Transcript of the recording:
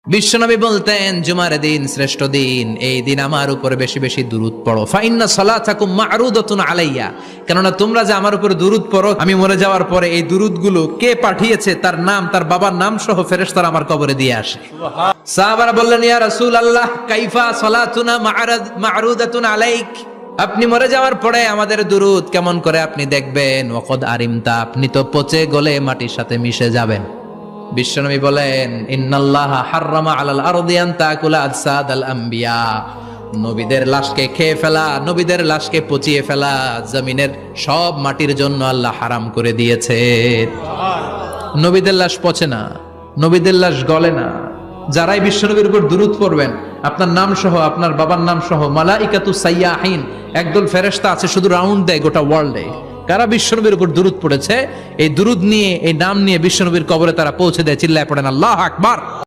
বিশ্বনবী বলতেন জুমার দিন শ্রেষ্ঠ দিন, এই দিন আমার উপরে বেশি বেশি দুরূদ পড়ো। ফাইন্না সালাতাকুম মা'রুদাতুন আলাইয়া, কেননা তোমরা যে আমার উপরে দুরূদ পড়ো, আমি মরে যাওয়ার পরে এই দুরূদগুলো কে পাঠিয়েছে তার নাম, তার বাবার নাম সহ ফেরেশতারা আমার কবরে দিয়ে আসে। সাহাবারা বললেন, ইয়া রাসূলুল্লাহ কাইফা সালাতুনা মা'রুদাতুন আলাইক, আপনি মরে যাওয়ার পরে আমাদের দুরূদ কেমন করে আপনি দেখবেন? ওয়াকাদ আরিমতা, আপনি তো পচে গলে মাটির সাথে মিশে যাবেন। বিশ্বনবী বলেন, ইন্নাল্লাহা হাররামা আলাল আরদি আন তাকুলা আজসাদাল আম্বিয়া, নবীদের লাশকে খেয়ে ফেলা, নবীদের লাশকে পচিয়ে ফেলা জমিনের সব মাটির জন্য আল্লাহ হারাম করে দিয়েছে। নবীদের লাশ পচে না, নবীদের লাশ গলে না। যারাই বিশ্বনবীর উপর দুরূদ পড়বেন, আপনার নাম সহ, আপনার বাবার নাম সহ, মালাইকাতু সাইয়াহিন, একদল ফেরেশতা আছে শুধু রাউন্ড দেয় গোটা ওয়ার্ল্ডে। কারা বিশ্বনবীর উপর দুরূদ পড়েছে, এই দুরূদ নিয়ে, এই নাম নিয়ে বিশ্বনবীর কবরে তারা পৌঁছে দেয়। চিল্লায় পড়েন আল্লাহু আকবার।